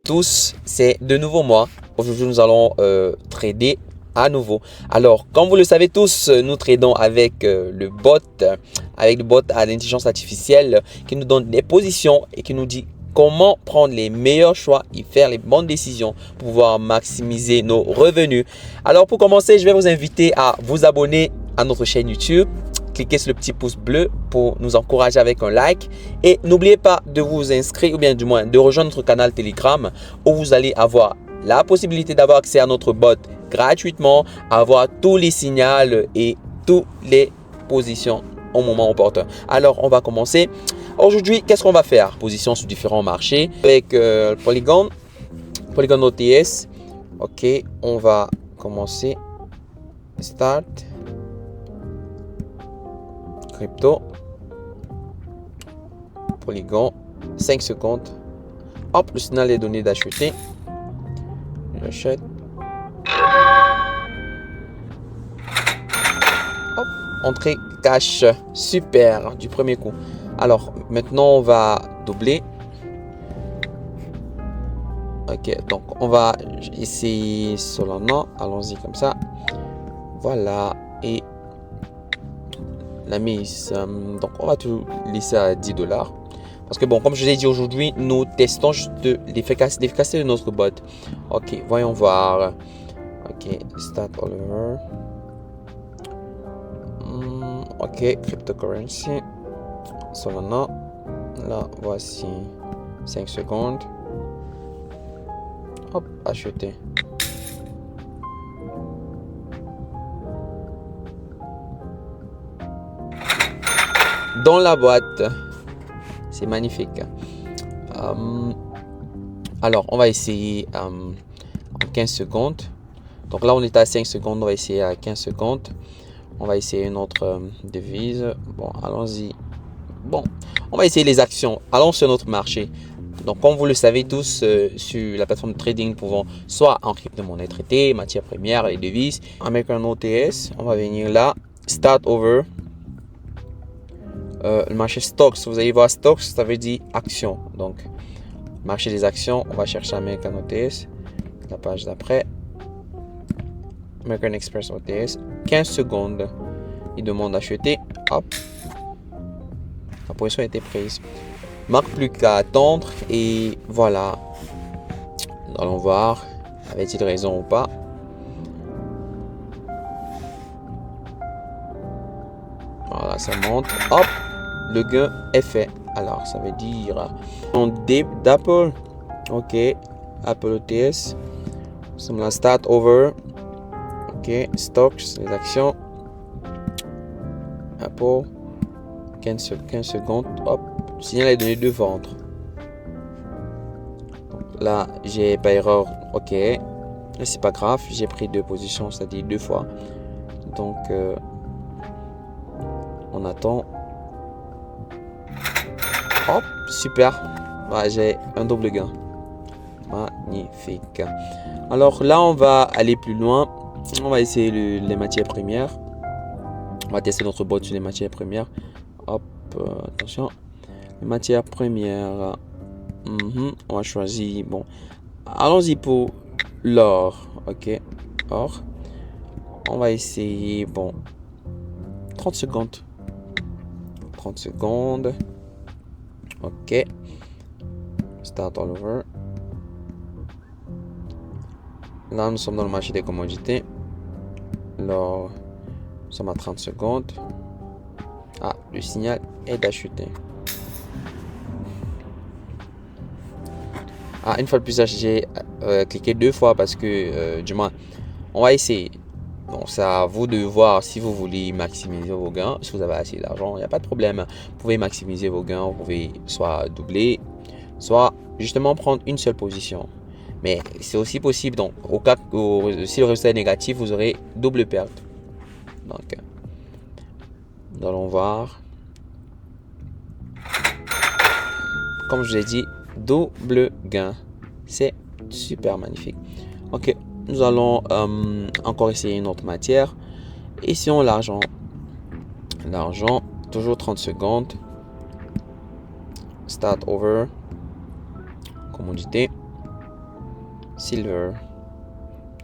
tous, c'est de nouveau moi. Aujourd'hui, nous allons trader à nouveau. Alors, comme vous le savez tous, nous tradons avec le bot à l'intelligence artificielle qui nous donne des positions et qui nous dit comment prendre les meilleurs choix et faire les bonnes décisions pour pouvoir maximiser nos revenus. Alors, pour commencer, je vais vous inviter à vous abonner à notre chaîne YouTube. Cliquez sur le petit pouce bleu pour nous encourager avec un like. Et n'oubliez pas de vous inscrire ou bien du moins de rejoindre notre canal Telegram où vous allez avoir la possibilité d'avoir accès à notre bot gratuitement, avoir tous les signaux et toutes les positions au moment opportun. Alors, on va commencer. Aujourd'hui, qu'est-ce qu'on va faire? Position sur différents marchés avec Polygon OTS. Ok, on va commencer. Start. Crypto, Polygon, 5 secondes. Hop, le signal est donné d'acheter. J'achète. Hop, entrée cash. Super, du premier coup. Alors, maintenant, on va doubler. Ok, donc on va essayer Solana. Allons-y comme ça. Voilà. Et la mise, donc on va tout laisser à 10 $. Parce que bon, comme je l'ai dit aujourd'hui, nous testons juste l'efficacité de notre bot. Ok, voyons voir. Ok, start all over. Ok, cryptocurrency. Solana. Là, voici 5 secondes. Hop, acheter. Dans la boîte, c'est magnifique. Alors, on va essayer en 15 secondes. Donc là, on est à 5 secondes. On va essayer à 15 secondes. On va essayer notre devise. Bon, allons-y. Bon, on va essayer les actions. Allons sur notre marché. Donc, comme vous le savez tous, sur la plateforme de trading, nous pouvons soit en crypto-monnaie traitée, matières premières, les devises. Avec un OTS, on va venir là. Start over. Le marché stocks, vous allez voir stocks, ça veut dire action. Donc, marché des actions, on va chercher American OTS. La page d'après. American Express OTS. 15 secondes. Il demande d'acheter. Hop. La position a été prise. Marque plus qu'à attendre. Et voilà. Nous allons voir. Avait-il raison ou pas? Voilà, ça monte. Hop. Le gain est fait. Alors, ça veut dire on dip d'Apple. Ok. Apple OTS. Nous sommes là. Start over. Ok. Stocks, les actions. Apple. 15 secondes. Hop. Le signal est donné de vendre. Donc là, j'ai pas erreur. Ok. C'est pas grave. J'ai pris deux positions, c'est-à-dire deux fois. Donc, on attend. Hop, super. Ouais, j'ai un double gain. Magnifique. Alors là, on va aller plus loin. On va essayer les matières premières. On va tester notre bot sur les matières premières. Hop, attention. Les matières premières. On va choisir. Bon, allons-y pour l'or. Ok, or. On va essayer. Bon, 30 secondes. 30 secondes. Ok. Start all over. Là, nous sommes dans le marché des commodités. Alors, nous sommes à 30 secondes. Ah, le signal est d'acheter. Ah, une fois de plus, j'ai cliqué deux fois parce que, du moins, on va essayer. Bon, c'est à vous de voir si vous voulez maximiser vos gains. Si vous avez assez d'argent, il n'y a pas de problème. Vous pouvez maximiser vos gains. Vous pouvez soit doubler, soit justement prendre une seule position. Mais c'est aussi possible. Donc, au cas où si le résultat est négatif, vous aurez double perte. Donc, nous allons voir. Comme je l'ai dit, double gain. C'est super magnifique. Ok, nous allons encore essayer une autre matière. Essayons l'argent. L'argent, toujours 30 secondes. Start over. Commodité. Silver.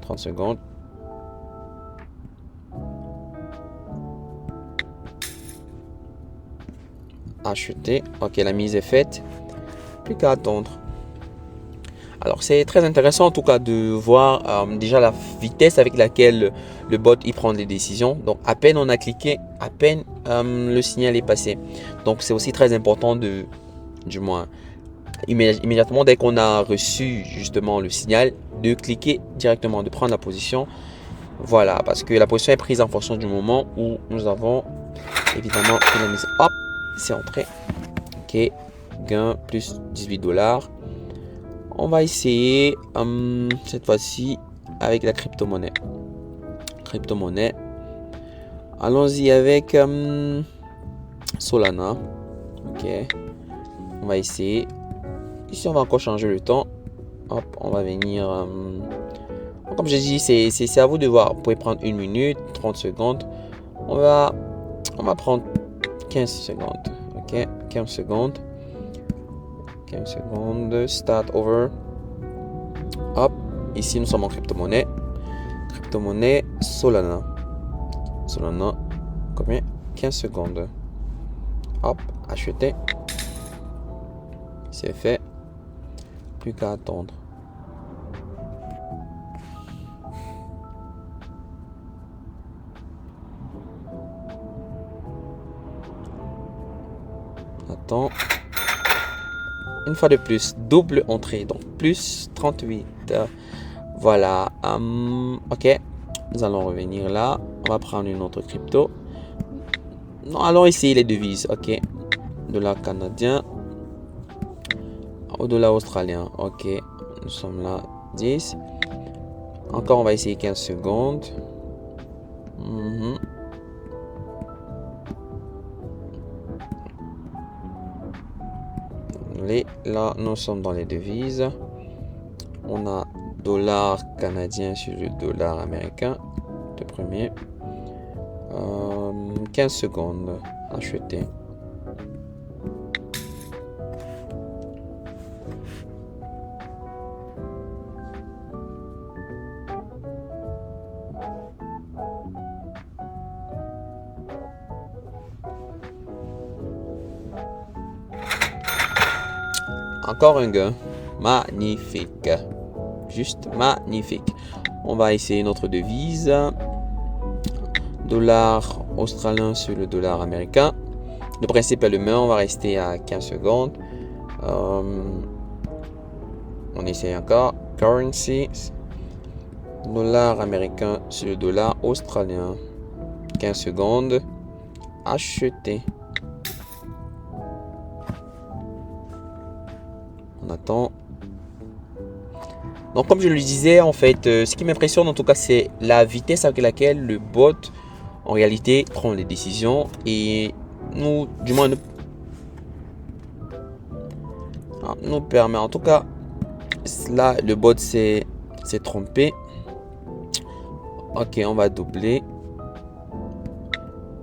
30 secondes. Acheter. Ok, la mise est faite. Plus qu'à attendre. Alors, c'est très intéressant en tout cas de voir déjà la vitesse avec laquelle le bot il prend des décisions. Donc, à peine on a cliqué, à peine le signal est passé. Donc, c'est aussi très important du moins, immédiatement dès qu'on a reçu justement le signal, de cliquer directement, de prendre la position. Voilà, parce que la position est prise en fonction du moment où nous avons évidemment fait la mise. Hop, c'est entré. Ok, gain plus 18 $. On va essayer cette fois-ci avec la crypto-monnaie. Allons-y avec Solana. Ok, on va essayer. Ici, on va encore changer le temps. Hop, on va venir. Comme je dis, c'est à vous de voir. Vous pouvez prendre 1 minute, 30 secondes. On va prendre 15 secondes. Ok, 15 secondes. 15 secondes. Start over. Hop, ici nous sommes en crypto-monnaie. Crypto-monnaie Solana. Solana, combien? 15 secondes. Hop, acheter. C'est fait. Plus qu'à attendre. Attends. Une fois de plus, double entrée, donc plus 38. Voilà. Ok. Nous allons revenir là. On va prendre une autre crypto. Non, allons essayer les devises. Ok. Dollar canadien. Au dollar australien. Ok. Nous sommes là. 10. Encore, on va essayer 15 secondes. Là, nous sommes dans les devises. On a dollar canadien sur le dollar américain. Le premier. 15 secondes. Acheter. Encore un gain. Magnifique. Juste magnifique. On va essayer notre devise. Dollar australien sur le dollar américain. Le principe est le même. On va rester à 15 secondes. On essaye encore. Currency. Dollar américain sur le dollar australien. 15 secondes. Acheter. On attend. Donc comme je le disais, en fait, ce qui m'impressionne en tout cas, c'est la vitesse avec laquelle le bot en réalité prend les décisions et nous, du moins, nous permet, en tout cas, là, le bot s'est trompé. Ok, on va doubler.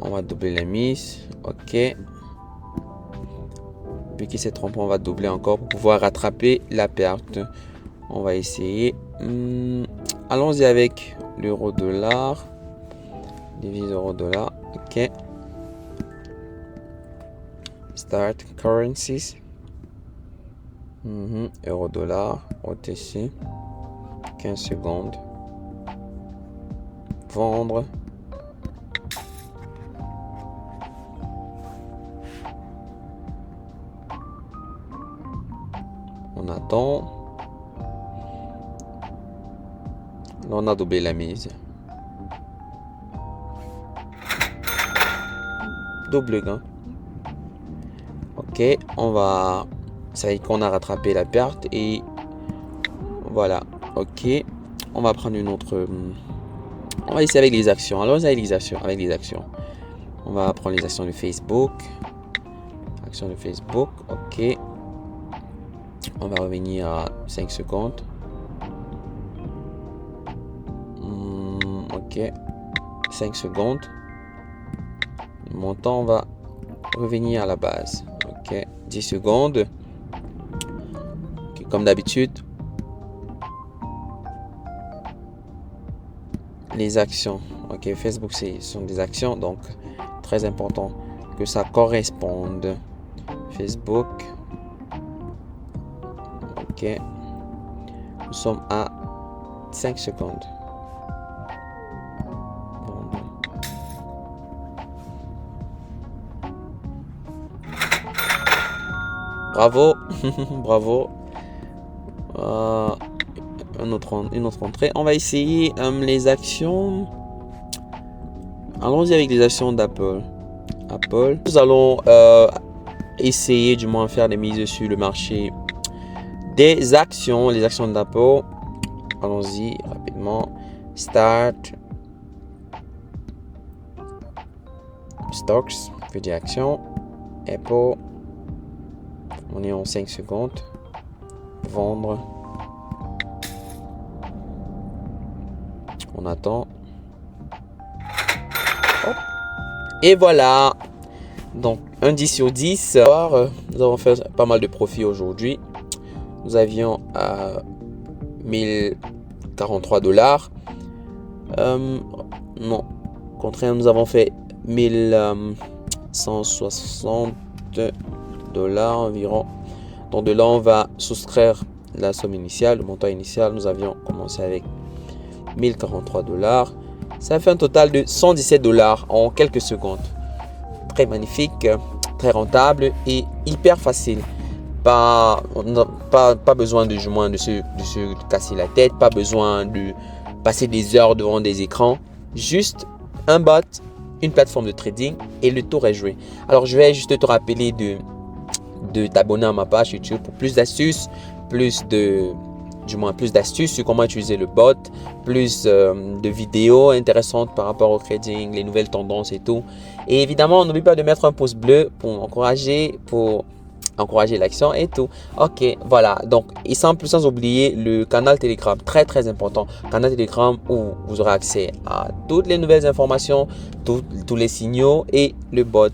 On va doubler la mise. Ok. Vu qu'il s'est trompé, on va doubler encore pour pouvoir rattraper la perte. On va essayer. Allons-y avec l'euro-dollar. Devise euro-dollar. Ok. Start currencies. Euro-dollar. OTC. 15 secondes. Vendre. On attend. Là, on a doublé la mise. Double gain. Ok, on va... Ça y est qu'on a rattrapé la perte et voilà. Ok, on va prendre une autre... On va essayer avec les actions. Alors, avec les actions. On va prendre les actions de Facebook. Actions de Facebook. Ok. On va revenir à 5 secondes. Ok. 5 secondes. Le montant, on va revenir à la base. Ok. 10 secondes. Okay. Comme d'habitude. les actions. Ok, Facebook, ce sont des actions, donc très important que ça corresponde. Facebook. Ok. Nous sommes à 5 secondes. Bravo. Bravo. Une autre entrée. On va essayer les actions. Allons-y avec les actions d'Apple. Apple. Nous allons essayer du moins faire des mises sur le marché des actions, les actions d'Apple. Allons-y rapidement. Start. Stocks, je dis actions. Apple. On est en 5 secondes. Vendre. On attend. Hop. Et voilà. Donc, un 10 sur 10. Nous avons fait pas mal de profits aujourd'hui. Nous avions 1043 $. Non. Au contraire, nous avons fait 1160 $ environ. Donc, de là, on va soustraire la somme initiale, le montant initial. Nous avions commencé avec 1043 $. Ça fait un total de 117 $ en quelques secondes. Très magnifique, très rentable et hyper facile. Pas besoin de se casser la tête, pas besoin de passer des heures devant des écrans. Juste un bot, une plateforme de trading et le tour est joué. Alors, je vais juste te rappeler de t'abonner à ma page YouTube pour plus d'astuces, plus d'astuces sur comment utiliser le bot, plus de vidéos intéressantes par rapport au trading, les nouvelles tendances et tout. Et évidemment, n'oublie pas de mettre un pouce bleu pour encourager l'action et tout. Ok, voilà. Donc, et sans oublier le canal Telegram, très très important. Canal Telegram où vous aurez accès à toutes les nouvelles informations, tous les signaux et le bot.